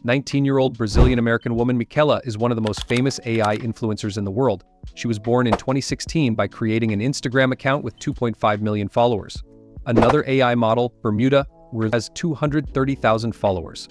19-year-old Brazilian-American woman Michela is one of the most famous AI influencers in the world. She was born in 2016 by creating an Instagram account with 2.5 million followers. Another AI model, Bermuda, has 230,000 followers.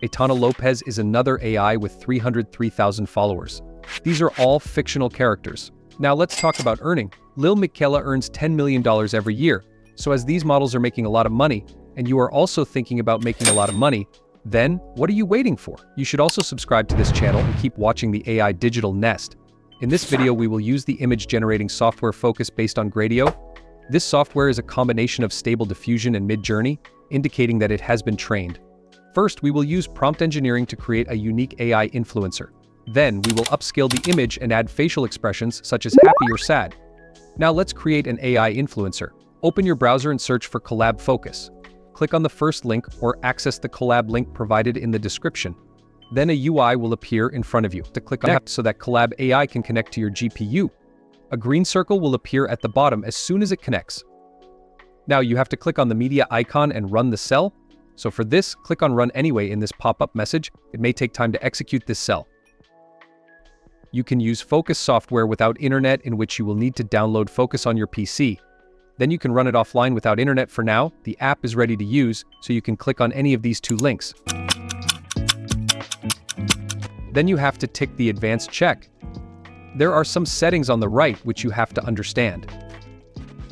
Aitana Lopez is another AI with 303,000 followers. These are all fictional characters. Now let's talk about earning. Lil Michela earns $10 million every year. So as these models are making a lot of money, and you are also thinking about making a lot of money, then what are you waiting for? You should also subscribe to this channel and keep watching the AI Digital Nest. In this video, we will use the image generating software Fooocus based on Gradio. This software is a combination of Stable Diffusion and Midjourney, indicating that it has been trained. First, we will use prompt engineering to create a unique AI influencer. Then, we will upscale the image and add facial expressions such as happy or sad. Now let's create an AI influencer. Open your browser and search for Collab Fooocus. Click on the first link or access the collab link provided in the description. Then a UI will appear in front of you. To click on it so that Collab AI can connect to your GPU. A green circle will appear at the bottom as soon as it connects. Now you have to click on the media icon and run the cell. So for this, click on Run Anyway in this pop-up message. It may take time to execute this cell. You can use Fooocus software without internet, in which you will need to download Fooocus on your PC. Then you can run it offline without internet. For now, the app is ready to use, so you can click on any of these two links. Then you have to tick the advanced check. There are some settings on the right which you have to understand.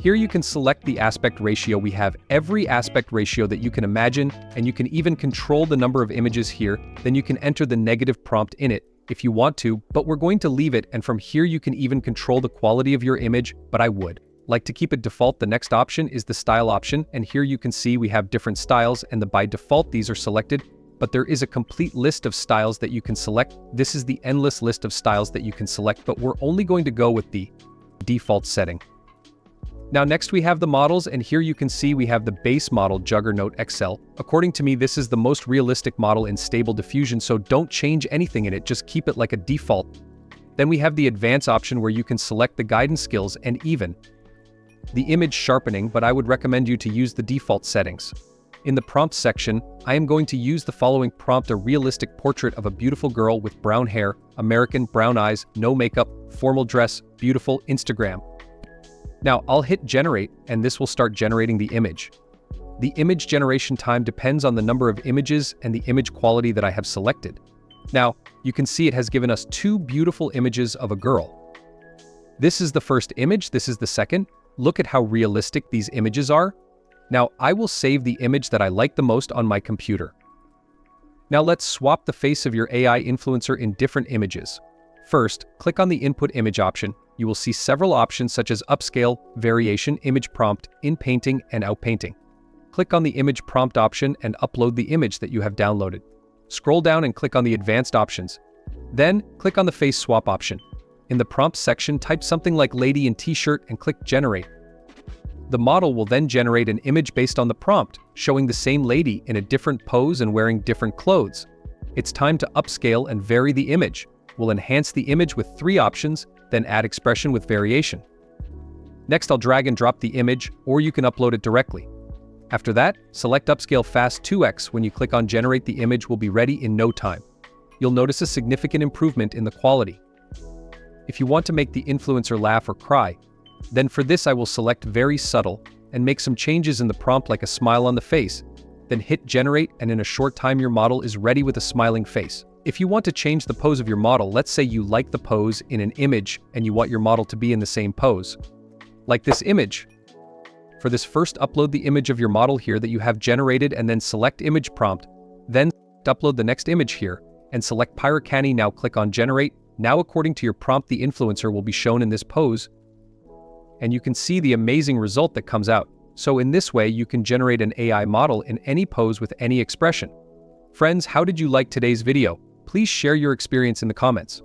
Here you can select the aspect ratio. We have every aspect ratio that you can imagine, and you can even control the number of images here. Then you can enter the negative prompt in it if you want to, but we're going to leave it, and from here you can even control the quality of your image, but I would like to keep it default. The next option is the style option, and here you can see we have different styles, and by default these are selected, but there is a complete list of styles that you can select. This is the endless list of styles that you can select, but we're only going to go with the default setting. Now next we have the models, and here you can see we have the base model Juggernaut XL. According to me, this is the most realistic model in Stable Diffusion, so don't change anything in it, just keep it like a default. Then we have the advanced option where you can select the guidance skills and even the image sharpening, but I would recommend you to use the default settings. In the prompt section, I am going to use the following prompt: a realistic portrait of a beautiful girl with brown hair, American, brown eyes, no makeup, formal dress, beautiful, Instagram. Now I'll hit generate, and this will start generating the image. The image generation time depends on the number of images and the image quality that I have selected. Now, you can see it has given us two beautiful images of a girl. This is the first image, this is the second. Look at how realistic these images are. Now, I will save the image that I like the most on my computer. Now let's swap the face of your AI influencer in different images. First, click on the input image option. You will see several options such as upscale, variation, image prompt, in-painting, and out-painting. Click on the image prompt option and upload the image that you have downloaded. Scroll down and click on the advanced options. Then, click on the face swap option. In the prompt section, type something like lady in t-shirt and click generate. The model will then generate an image based on the prompt, showing the same lady in a different pose and wearing different clothes. It's time to upscale and vary the image. We'll enhance the image with 3 options, then add expression with variation. Next, I'll drag and drop the image, or you can upload it directly. After that, select Upscale Fast 2x. When you click on Generate, the image will be ready in no time. You'll notice a significant improvement in the quality. If you want to make the influencer laugh or cry, then for this I will select Very Subtle and make some changes in the prompt like a smile on the face. Then hit Generate, and in a short time your model is ready with a smiling face. If you want to change the pose of your model, let's say you like the pose in an image and you want your model to be in the same pose, like this image. For this, first upload the image of your model here that you have generated, and then select Image Prompt. Then upload the next image here and select Pyrocani. Now click on Generate. Now according to your prompt, the influencer will be shown in this pose, and you can see the amazing result that comes out. So in this way you can generate an AI model in any pose with any expression. Friends, how did you like today's video? Please share your experience in the comments.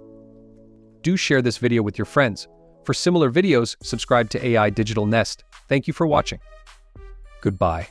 Do share this video with your friends. For similar videos, subscribe to AI Digital Nest. Thank you for watching. Goodbye.